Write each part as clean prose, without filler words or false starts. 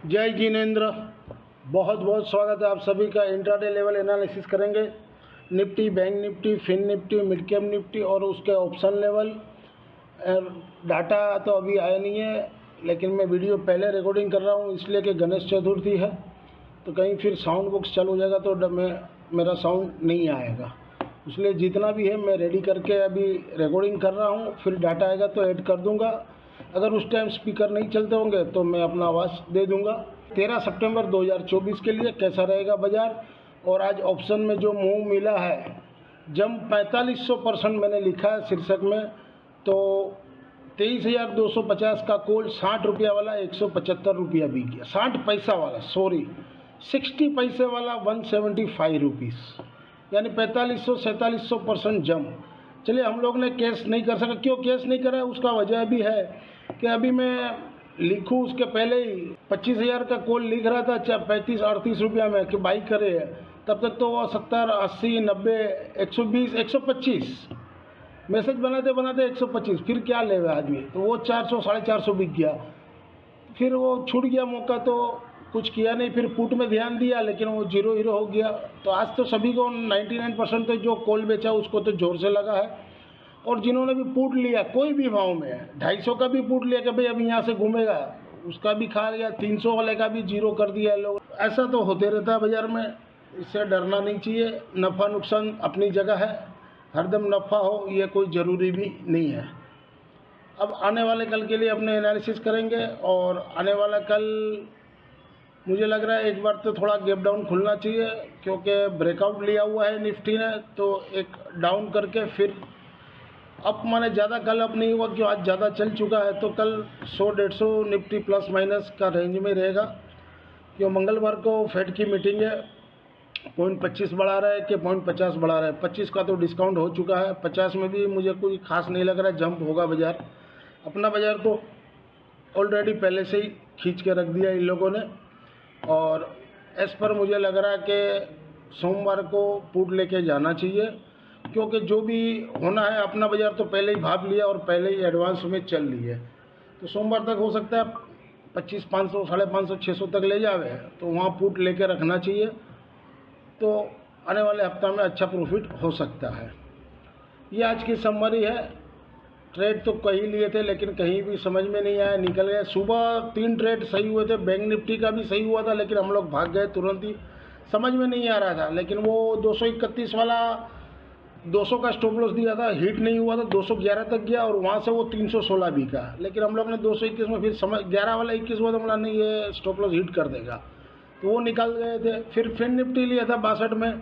जय जिनेंद्र, बहुत बहुत स्वागत है आप सभी का। इंट्राडे लेवल एनालिसिस करेंगे। Nifty, bank Nifty, fin Nifty, mid cap Nifty और उसके ऑप्शन लेवल। डाटा तो अभी आया नहीं है, लेकिन मैं वीडियो पहले रिकॉर्डिंग कर रहा हूँ इसलिए कि गणेश चतुर्थी है, तो कहीं फिर साउंड बॉक्स चालू हो जाएगा तो मेरा साउंड नहीं आएगा। इसलिए जितना भी है मैं रेडी करके अभी रिकॉर्डिंग कर रहा हूँ, फिर डाटा आएगा तो ऐड कर दूँगा। अगर उस टाइम स्पीकर नहीं चलते होंगे तो मैं अपना आवाज़ दे दूंगा। 13 सितंबर 2024 के लिए कैसा रहेगा बाजार। और आज ऑप्शन में जो मुंह मिला है, जम 4500% मैंने लिखा है शीर्षक में, तो 23,250 का कॉल 60 रुपया वाला 175 रुपया बिक गया। 60 पैसा वाला, 60 पैसे वाला 175 रुपीज़, यानी 4500-4700% जम। चलिए, हम लोग ने कैश नहीं कर सका। क्यों कैश नहीं करा, उसका वजह भी है कि अभी मैं लिखूँ उसके पहले ही 25,000 का कॉल लिख रहा था 35-38 रुपया में कि बाई करे, तब तक तो वो 70, 80, 90, 120, 125 मैसेज बनाते बनाते 125, फिर क्या लेगा आदमी, तो वो 400, 450 बिक गया। फिर वो छूट गया मौका तो कुछ किया नहीं, फिर पुट में ध्यान दिया लेकिन वो जीरो हीरो हो गया। तो आज तो सभी को 99% तो जो कॉल बेचा उसको तो जोर से लगा है। और जिन्होंने भी पुट लिया कोई भी भाव में, 250 का भी पुट लिया कि भाई अभी यहाँ से घूमेगा, उसका भी खा लिया। 300 वाले का भी जीरो कर दिया लोग। ऐसा तो होते रहता है बाजार में, इससे डरना नहीं चाहिए। नफ़ा नुकसान अपनी जगह है, हरदम नफ़ा हो ये कोई ज़रूरी भी नहीं है। अब आने वाले कल के लिए अपने एनालिसिस करेंगे। और आने वाला कल मुझे लग रहा है एक बार तो थोड़ा गैप डाउन खुलना चाहिए, क्योंकि ब्रेकआउट लिया हुआ है निफ्टी ने, तो एक डाउन करके फिर अप, माने ज़्यादा कल अप नहीं हुआ क्यों, आज ज़्यादा चल चुका है, तो कल 100-150 निफ्टी प्लस माइनस का रेंज में रहेगा। क्यों मंगलवार को फेड की मीटिंग है, 0.25 बढ़ा रहा है कि 0.50 बढ़ा रहा है। 25 का तो डिस्काउंट हो चुका है, 50 में भी मुझे कोई खास नहीं लग रहा है जंप होगा बाजार। अपना बाजार तो ऑलरेडी पहले से ही खींच के रख दिया इन लोगों ने। और इस पर मुझे लग रहा है कि सोमवार को पुट लेके जाना चाहिए, क्योंकि जो भी होना है अपना बाजार तो पहले ही भाप लिया और पहले ही एडवांस में चल ली है। तो सोमवार तक हो सकता है 25,500, 550, 600 तक ले जावे, तो वहाँ पुट लेके रखना चाहिए। तो आने वाले हफ्ता में अच्छा प्रॉफिट हो सकता है। ये आज की समरी है। ट्रेड तो कहीं लिए थे लेकिन कहीं भी समझ में नहीं आया, निकल गए। सुबह 3 ट्रेड सही हुए थे, बैंक निफ्टी का भी सही हुआ था, लेकिन हम लोग भाग गए तुरंत ही, समझ में नहीं आ रहा था। लेकिन वो 231 वाला 200 का स्टॉप लॉस दिया था, हिट नहीं हुआ था, 211 तक गया और वहाँ से वो 316 बिका। लेकिन हम लोग ने 221 में फिर 11 वाला 21 हुआ तो बोला नहीं ये स्टॉप लॉस हिट कर देगा, तो वो निकल गए थे। फिर फिन निफ्टी लिया था 62 में,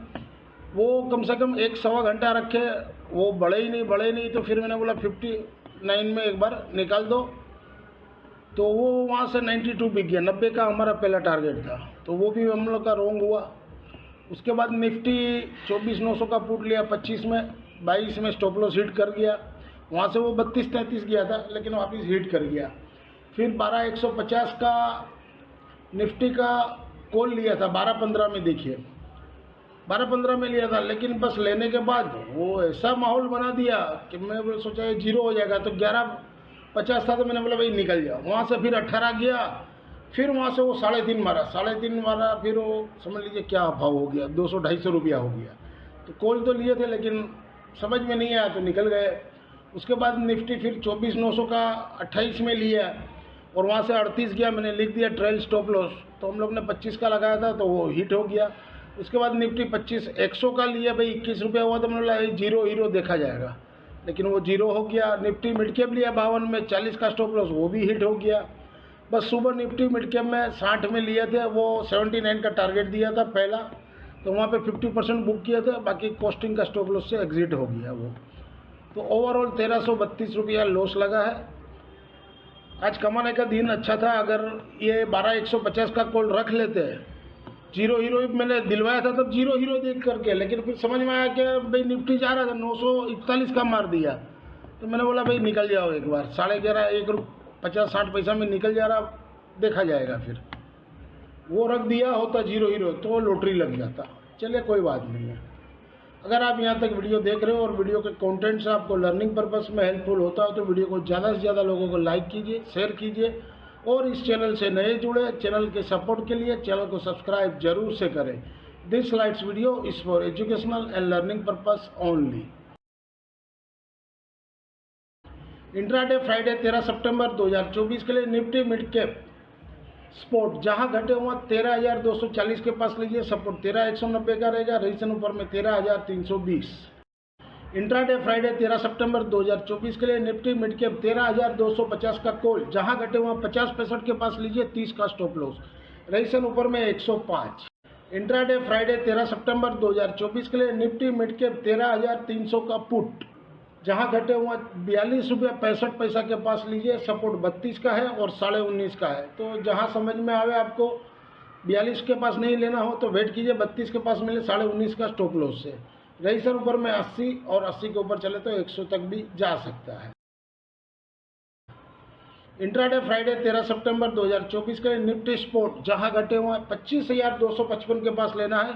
वो कम से कम 1-1.25 घंटा रखे, वो बढ़े ही नहीं। तो फिर मैंने बोला 59 में एक बार निकाल दो, तो वो वहाँ से 92 बिक गया। 90 का हमारा पहला टारगेट था, तो वो भी हम लोग का रोंग हुआ। उसके बाद निफ्टी 24,900 का पुट लिया 25 में, 22 में स्टॉप लॉस हिट कर गया। वहाँ से वो 32-33 गया था, लेकिन वापस हिट कर गया। फिर 12,150 का निफ्टी का कॉल लिया था 12-15 में, देखिए 12-15 में लिया था, लेकिन बस लेने के बाद वो ऐसा माहौल बना दिया कि मैं सोचा ये जीरो हो जाएगा। तो 11.50 था, तो मैंने बोला भाई निकल जाओ। वहाँ से फिर 18 गया, फिर वहाँ से वो 3.5 मारा, फिर वो समझ लीजिए क्या भाव हो गया, 200-250 रुपया हो गया। तो कॉल तो लिए थे लेकिन समझ में नहीं आया तो निकल गए। उसके बाद निफ्टी फिर 24,900 का 28 में लिया और वहाँ से 38 गया, मैंने लिख दिया ट्रेल स्टॉप लॉस। तो हम लोग ने 25 का लगाया था तो वो हिट हो गया। उसके बाद निफ्टी 25,100 का लिया, भाई 21 रुपया हुआ, तो मैंने बोला जीरो हीरो देखा जाएगा, लेकिन वो जीरो हो गया। निफ्टी मिड कैप लिया 52 में, 40 का स्टॉप लॉस, वो भी हिट हो गया। बस सुबह निफ्टी मिड कैप में 60 में लिए थे, वो 79 का टारगेट दिया था पहला, तो वहाँ पे 50% बुक किया था, बाकी कॉस्टिंग का स्टॉप लॉस से एग्जिट हो गया वो। तो ओवरऑल 1,332 रुपया लॉस लगा है। आज कमाने का दिन अच्छा था। अगर ये 12,150 का कॉल रख लेते, जीरो हीरो मैंने दिलवाया था तब जीरो हीरो देख करके, लेकिन फिर समझ में आया कि भाई निफ्टी जा रहा था 941 का मार दिया, तो मैंने बोला भाई निकल जाओ एक बार। 11.5, 1.50-60 पैसा में निकल जा रहा, देखा जाएगा। फिर वो रख दिया होता जीरो हीरो तो लॉटरी लग जाता। चलिए कोई बात नहीं है। अगर आप यहाँ तक वीडियो देख रहे हो और वीडियो के कंटेंट से आपको लर्निंग पर्पस में हेल्पफुल होता है, तो वीडियो को ज़्यादा से ज़्यादा लोगों को लाइक कीजिए, शेयर कीजिए और इस चैनल से नए जुड़े, चैनल के सपोर्ट के लिए चैनल को सब्सक्राइब जरूर से करें। This slides video is for educational and learning purpose only. Intraday Friday 13 सितंबर 2024 के लिए निफ्टी मिड कैप स्पोर्ट जहां घटे हुआ 13,240 के पास लीजिए, सपोर्ट 13,190 का रहेगा, रेजिस्टेंस ऊपर में 13,320। इंट्राडे फ्राइडे 13 सितंबर 2024 के लिए निफ्टी मिड कैप 13,250 का कॉल जहां घटे हुआ 50-65 के पास लीजिए, 30 का स्टॉप लॉस, रेजिस्टेंस ऊपर में 105। इंट्राडे फ्राइडे 13 सितंबर 2024 के लिए निफ्टी मिड कैप 13,300 का पुट जहां घटे हुआ 42 रुपये 65 पैसा के पास लीजिए, सपोर्ट 32 का है और 19.5 का है। तो जहां समझ में आवे आपको 42 के पास नहीं लेना हो तो वेट कीजिए, 32 के पास मिले 19.5 का स्टॉप लॉस से, रेजिस्टेंस ऊपर में 80 और 80 के ऊपर चले तो 100 तक भी जा सकता है। इंट्राडे फ्राइडे 13 सितंबर 2024 के लिए निफ्टी स्पोर्ट जहां घटे हुआ 25,255 के पास लेना है,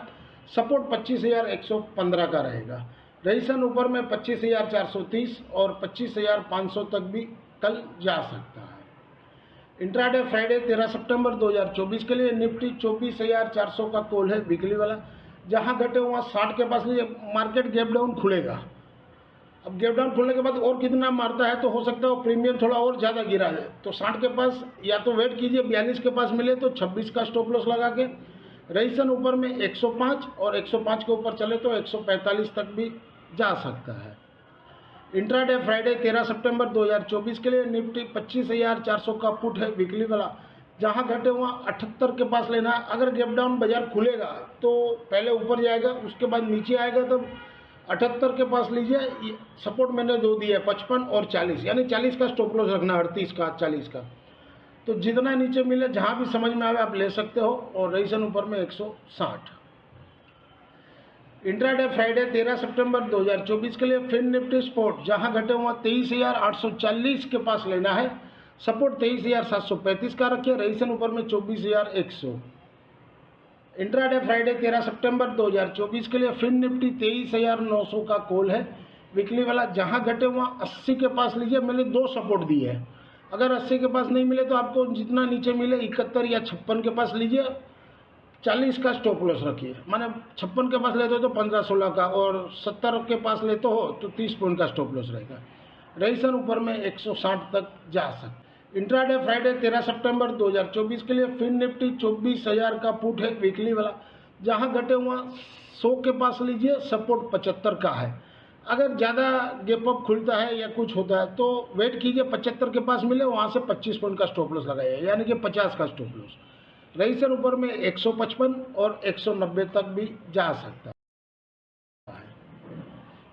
सपोर्ट 25,115 का रहेगा, रेजिस्टेंस ऊपर में 25,430 और 25,500 तक भी कल जा सकता है। इंट्राडे फ्राइडे 13 सितंबर 2024 के लिए निफ्टी 24,400 का कॉल है वीकली वाला जहां घटे हुआ 60 के पास लिए मार्केट गैप डाउन खुलेगा। अब गैप डाउन खुलने के बाद और कितना मारता है तो हो सकता है वो प्रीमियम थोड़ा और ज़्यादा गिरा है, तो 60 के पास या तो वेट कीजिए, 42 के पास मिले तो 26 का स्टॉप लॉस लगा के, रेजिस्टेंस ऊपर में 105 और 105 के ऊपर चले तो 145 तक भी जा सकता है। इंट्राडे फ्राइडे 13 सितंबर 2024 के लिए निफ्टी 25,400 का पुट है वीकली वाला जहां घटे हुआ 78 के पास लेना है। अगर गैप डाउन बाजार खुलेगा तो पहले ऊपर जाएगा, उसके बाद नीचे आएगा, तब 78 के पास लीजिए, सपोर्ट मैंने दो दिया 55 और 40, यानी 40 का स्टॉप लॉस रखना, 38 का 40 का। तो जितना नीचे मिले जहां भी समझ में आवे आप ले सकते हो, और रेजिस्टेंस ऊपर में 160। इंट्राडे फ्राइडे 13 सितंबर 2024 के लिए फिन निफ्टी स्पोर्ट जहां घटे हुआ 23,840 के पास लेना है, सपोर्ट 23,735 का रखिए, रेजिस्टेंस ऊपर में 24,100। इंट्राडे फ्राइडे 13 सितंबर 2024 के लिए फिन निफ्टी 23,900 का कॉल है वीकली वाला जहां घटे हुआ 80 के पास लीजिए, मैंने 2 सपोर्ट दिए हैं। अगर 80 के पास नहीं मिले तो आपको जितना नीचे मिले 71 या 56 के पास लीजिए, 40 का स्टॉप लॉस रखिए, माने 56 के पास लेते हो तो 15-16 का, और 70 के पास लेते हो तो 30 पॉइंट का स्टॉप लॉस रहेगा, रेजिस्टेंस ऊपर में 160 तक जा सकता। इंट्राडे फ्राइडे 13 सितंबर 2024 के लिए फिन निफ्टी 24,000 का पुट है वीकली वाला जहां घटे हुआ 100 के पास लीजिए, सपोर्ट 75 का है। अगर ज़्यादा गैप अप खुलता है या कुछ होता है तो वेट कीजिए, 75 के पास मिले वहां से 25 पॉइंट का स्टॉप लॉस लगाइए, यानी कि 50 का स्टॉप लॉस, रेजिस्टेंस ऊपर में 155 और 190 तक भी जा सकता है।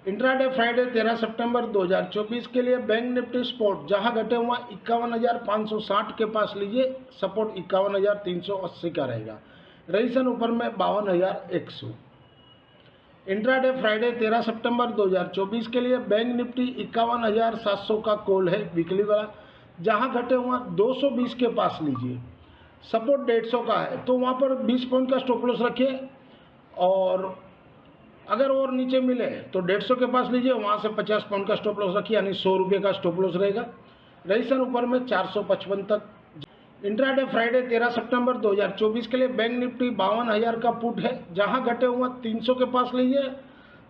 इंट्राडे फ्राइडे 13 सितंबर 2024 के लिए बैंक निफ्टी स्पोर्ट जहां घटे हुआ 51,560 के पास लीजिए, सपोर्ट 51,380 का रहेगा, रेजिस्टेंस ऊपर में 52,100। इंट्राडे फ्राइडे 13 सितंबर 2024 के लिए बैंक निफ्टी 51,700 का कॉल है वीकली वाला जहां घटे हुआ 220 के पास लीजिए, सपोर्ट 150 का है, तो वहां पर 20 पॉइंट का स्टॉप लॉस रखिए, और अगर और नीचे मिले तो 150 के पास लीजिए, वहां से 50 पॉइंट का स्टॉप लॉस रखिए, यानी 100 रुपये का स्टॉप लॉस रहेगा, रेजिस्टेंस ऊपर में 455 तक। इंट्राडे फ्राइडे 13 सितंबर 2024 के लिए बैंक निफ्टी 52,000 का पुट है जहां घटे हुआ 300 के पास लीजिए,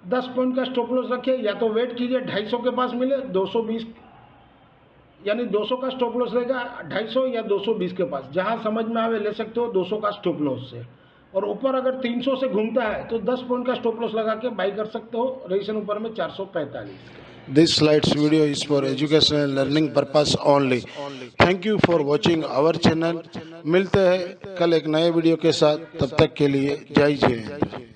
10 पॉइंट का स्टॉप लॉस रखिए, या तो वेट कीजिए, 250 के पास मिले 220, यानी 200 का स्टॉप लॉस रहेगा, 250 या 220 के पास जहां समझ में आवे ले सकते हो 200 का स्टॉप लॉस से, और ऊपर अगर 300 से घूमता है तो 10 पॉइंट का स्टॉप लॉस लगा के बाई कर सकते हो, रेजिस्टेंस ऊपर में 445। This slides video is for educational and learning purpose only. Thank you for watching our channel. मिलते हैं कल एक नए वीडियो के साथ, तब तक के लिए जय जय।